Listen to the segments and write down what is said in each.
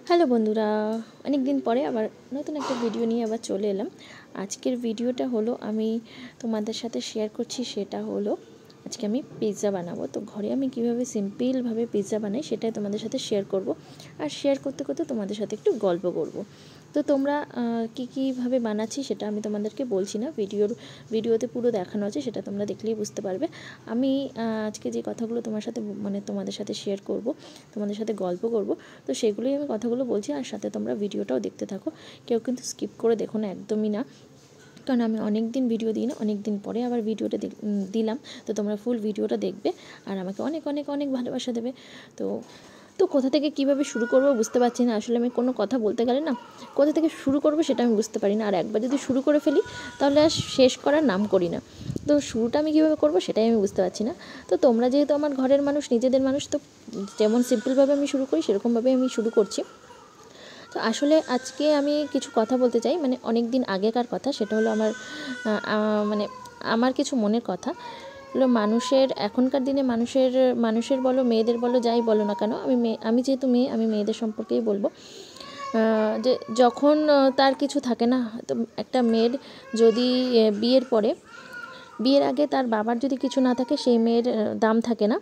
Hello বন্ধুরা, অনেক দিন পরে আবার নতুন একটা ভিডিও নিয়ে আবার চলে এলাম। আজকের ভিডিওটা হলো আমি তোমাদের সাথে শেয়ার করছি, সেটা হলো আজকে আমি পিৎজা বানাবো। তো ঘরে আমি কীভাবে সিম্পলভাবে পিৎজা বানাই সেটাই তোমাদের সাথে শেয়ার করব। আর শেয়ার করতে করতে তোমাদের সাথে একটু গল্প করব। তো তোমরা কীভাবে বানাচ্ছি সেটা আমি তোমাদেরকে বলছি না, ভিডিওতে পুরো দেখানো আছে, সেটা তোমরা দেখলেই বুঝতে পারবে। আমি আজকে যে কথাগুলো তোমাদের সাথে শেয়ার করব, তোমাদের সাথে গল্প করব, তো সেগুলোই আমি কথাগুলো বলছি। আর সাথে তোমরা ভিডিওটাও দেখতে থাকো, কেউ কিন্তু স্কিপ করে দেখো না, একদমই না। কারণ আমি অনেক দিন ভিডিও দিই না, অনেক দিন পরে আবার ভিডিওটা দিলাম। তো তোমরা ফুল ভিডিওটা দেখবে আর আমাকে অনেক অনেক অনেক ভালোবাসা দেবে। তো তো কোথা থেকে কীভাবে শুরু করবো বুঝতে পারছি না। আসলে আমি কোনো কথা বলতে গেলে না, কোথা থেকে শুরু করবো সেটা আমি বুঝতে পারি না। আর একবার যদি শুরু করে ফেলি তাহলে আর শেষ করার নাম করি না। তো শুরুটা আমি কীভাবে করবো সেটাই আমি বুঝতে পারছি না। তো তোমরা যেহেতু আমার ঘরের মানুষ, নিজেদের মানুষ, তো যেমন সিম্পলভাবে আমি শুরু করি সেরকমভাবে আমি শুরু করছি। তো আসলে আজকে আমি কিছু কথা বলতে চাই, মানে অনেক দিন আগেকার কথা। সেটা হলো আমার কিছু মনের কথা হলো। এখনকার দিনে মানুষের বলো, মেয়েদের বলো, যাই বলো না কেন, আমি যেহেতু মেয়ে, আমি মেয়েদের সম্পর্কেই বলবো। যে যখন তার কিছু থাকে না, তো একটা মেয়ের যদি বিয়ের আগে তার বাবার যদি কিছু না থাকে, সেই মেয়ের দাম থাকে না।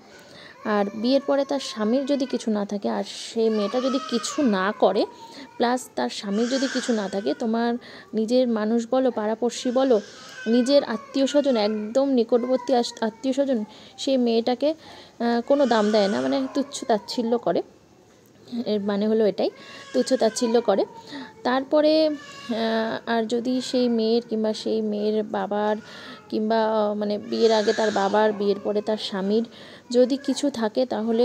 আর বিয়ের পরে তার স্বামীর যদি কিছু না থাকে, আর সেই মেয়েটা যদি কিছু না করে, প্লাস তার স্বামীর যদি কিছু না থাকে, তোমার নিজের মানুষ বলো, পাড়াপড়শি বলো, নিজের আত্মীয় স্বজন, একদম নিকটবর্তী আত্মীয় স্বজন, সেই মেয়েটাকে কোনো দাম দেয় না, মানে তুচ্ছ তাচ্ছিল্য করে। এর মানে হলো এটাই, তুচ্ছ তাচ্ছিল্য করে। তারপরে আর যদি সেই মেয়ের বাবার, কিংবা মানে বিয়ের আগে তার বাবার, বিয়ের পরে তার স্বামীর যদি কিছু থাকে, তাহলে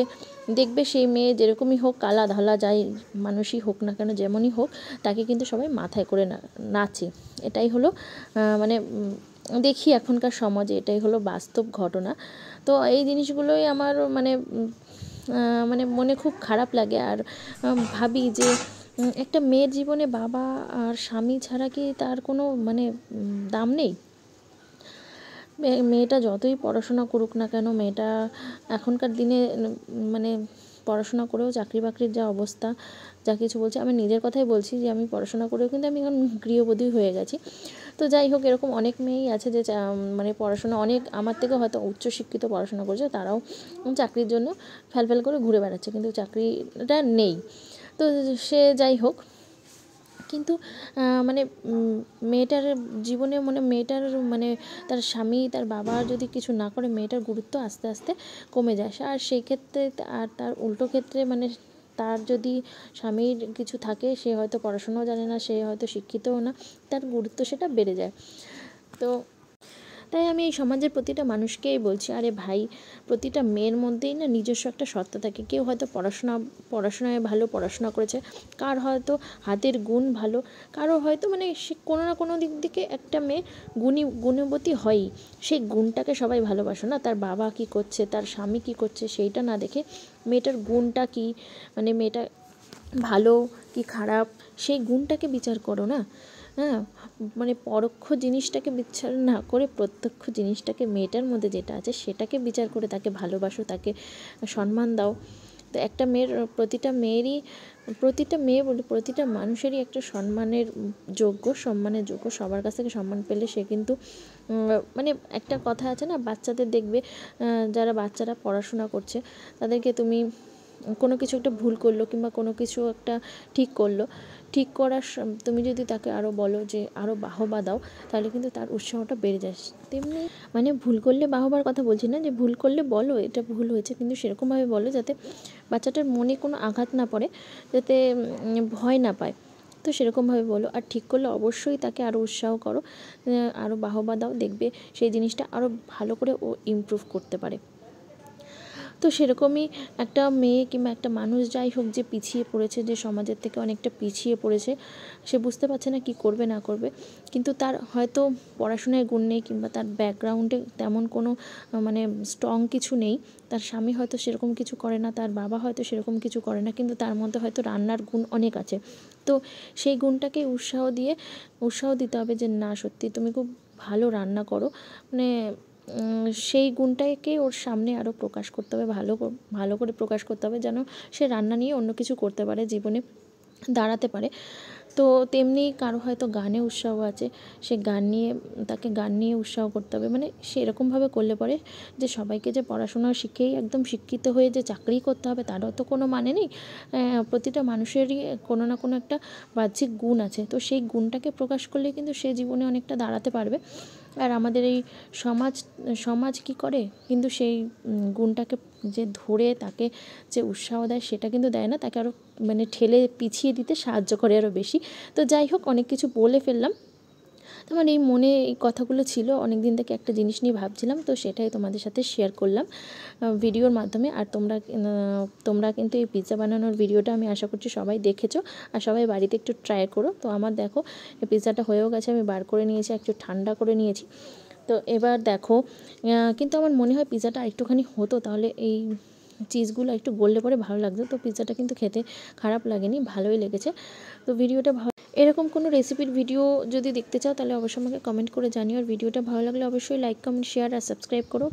দেখবে সেই মেয়ে যেরকমই হোক, কালা ধালা যাই মানুষই হোক না কেন, যেমনই হোক, তাকে কিন্তু সবাই মাথায় করে নাচে। এটাই হলো দেখি এখনকার সমাজে, এটাই হলো বাস্তব ঘটনা। তো এই জিনিসগুলোই আমার মানে মনে খুব খারাপ লাগে। আর ভাবি যে একটা মেয়ের জীবনে বাবা আর স্বামী ছাড়া কি তার কোনো দাম নেই? মেয়েটা যতই পড়াশোনা করুক না কেন, মেয়েটা এখনকার দিনে মানে পড়াশোনা করেও চাকরি বাকরির যা অবস্থা, যা কিছু বলছে, আমি নিজের কথাই বলছি যে আমি পড়াশোনা করেও কিন্তু আমি এখন গৃহবধূ হয়ে গেছি। তো যাই হোক, এরকম অনেক মেয়েই আছে যে পড়াশোনা অনেক আমার থেকে হয়তো উচ্চশিক্ষিত পড়াশোনা করছে, তারাও চাকরির জন্য ফ্যালফ্যাল করে ঘুরে বেড়াচ্ছে, কিন্তু চাকরিটা নেই। তো সে যাই হোক, কিন্তু মেয়েটার জীবনে মেয়েটার তার স্বামী, তার বাবা যদি কিছু না করে, মেয়েটার গুরুত্ব আস্তে আস্তে কমে যায়। আর সেই ক্ষেত্রে আর তার উল্টো ক্ষেত্রে তার যদি স্বামীর কিছু থাকে, সে হয়তো পড়াশোনাও জানে না, সে হয়তো শিক্ষিতও না, তার গুরুত্ব সেটা বেড়ে যায়। তো তাই আমি এই সমাজের প্রতিটা মানুষকেই বলছি, আরে ভাই, প্রতিটা মেয়ের মধ্যেই না নিজস্ব একটা সত্তা থাকে। কেউ হয়তো পড়াশোনায় ভালো, পড়াশোনা করেছে, কার হয়তো হাতের গুণ ভালো, কারো হয়তো সে কোনো না কোনো দিক থেকে একটা মেয়ে গুণবতী হয়ই। সেই গুণটাকে সবাই ভালোবাসো না, তার বাবা কী করছে, তার স্বামী কী করছে, সেইটা না দেখে মেয়েটার গুণটা কী, মেয়েটা ভালো কি খারাপ, সেই গুণটাকে বিচার করো না। হ্যাঁ, পরোক্ষ জিনিসটাকে বিচার না করে প্রত্যক্ষ জিনিসটাকে, মেয়েটার মধ্যে যেটা আছে সেটাকে বিচার করে তাকে ভালোবাসো, তাকে সম্মান দাও। তো একটা মেয়ের, প্রতিটা মেয়ে বলি, প্রতিটা মানুষেরই একটা সম্মানের যোগ্য, সবার কাছ থেকে সম্মান পেলে সে কিন্তু একটা কথা আছে না, বাচ্চাদের দেখবে, যারা বাচ্চারা পড়াশোনা করছে, তাদেরকে তুমি কোনো কিছু একটা ভুল করলো, কিংবা কোনো কিছু একটা ঠিক করার তুমি যদি তাকে আরও বলো, যে আরও বাহবা দাও, তাহলে কিন্তু তার উৎসাহটা বেড়ে যায়। তেমনি ভুল করলে বাহবার কথা বলছি না, যে ভুল করলে বলো এটা ভুল হয়েছে, কিন্তু সেরকমভাবে বলো যাতে বাচ্চাটার মনে কোনো আঘাত না পড়ে, যাতে ভয় না পায়। তো সেরকমভাবে বলো। আর ঠিক করলে অবশ্যই তাকে আরও উৎসাহ করো, আরও বাহবা দাও, দেখবে সেই জিনিসটা আরও ভালো করে ও ইমপ্রুভ করতে পারে। তো সেরকমই একটা মেয়ে কিংবা একটা মানুষ যাই হোক, যে পিছিয়ে পড়েছে, যে সমাজের থেকে অনেকটা পিছিয়ে পড়েছে, সে বুঝতে পারছে না কি করবে না করবে, কিন্তু তার হয়তো পড়াশোনায় গুণ নেই, কিংবা তার ব্যাকগ্রাউন্ডে তেমন কোনো স্ট্রং কিছু নেই, তার স্বামী হয়তো সেরকম কিছু করে না, তার বাবা হয়তো সেরকম কিছু করে না, কিন্তু তার মধ্যে হয়তো রান্নার গুণ অনেক আছে। তো সেই গুণটাকে উৎসাহ দিতে হবে, যে না, সত্যি তুমি খুব ভালো রান্না করো, সেই গুণটাকে ওর সামনে আরও প্রকাশ করতে হবে, ভালো করে প্রকাশ করতে হবে, যেন সে রান্না নিয়ে অন্য কিছু করতে পারে জীবনে। দাঁড়াতে পারে। তো তেমনি কারো হয়তো গানে উৎসাহ আছে, সে তাকে গান নিয়ে উৎসাহ করতে হবে, মানে সেরকমভাবে করলে পরে যে সবাইকে যে পড়াশোনা শিখেই একদম শিক্ষিত হয়ে যে চাকরি করতে হবে তারও তো কোনো মানে নেই। প্রতিটা মানুষেরই কোনো না কোনো একটা বাহ্যিক গুণ আছে, তো সেই গুণটাকে প্রকাশ করলে কিন্তু সে জীবনে অনেকটা দাঁড়াতে পারবে। আর আমাদের এই সমাজ সমাজ কী করে, কিন্তু সেই গুণটাকে যে ধরে তাকে যে উৎসাহ দেয় সেটা কিন্তু দেয় না, তাকে আরও মানে ঠেলে পিছিয়ে দিতে সাহায্য করে আরও বেশি। তো যাই হোক, অনেক কিছু বলে ফেললাম। তোমার এই মনে এই কথাগুলো ছিল, অনেক দিন থেকে একটা জিনিস নিয়ে ভাবছিলাম, তো সেটাই তোমাদের সাথে শেয়ার করলাম ভিডিওর মাধ্যমে। আর তোমরা কিন্তু এই পিৎজা বানানোর ভিডিওটা আমি আশা করছি সবাই দেখেছো, আর সবাই বাড়িতে একটু ট্রাই করো। তো আমার দেখো এই পিৎজাটা হয়েও গেছে, আমি বার করে নিয়েছি, একটু ঠান্ডা করে নিয়েছি। তো এবার দেখো, কিন্তু আমার মনে হয় পিৎজাটা একটুখানি হতো, তাহলে এই চিজগুলো একটু গললে পরে ভালো লাগতো। তো পিৎজাটা কিন্তু খেতে খারাপ লাগেনি, ভালোই লেগেছে। তো ভিডিওটা এরকম কোনো রেসিপির ভিডিও যদি দেখতে চাও তাহলে অবশ্যই আমাকে কমেন্ট করে জানিও। আর ভিডিওটা ভালো লাগলে অবশ্যই লাইক, কমেন্ট, শেয়ার আর সাবস্ক্রাইব করো।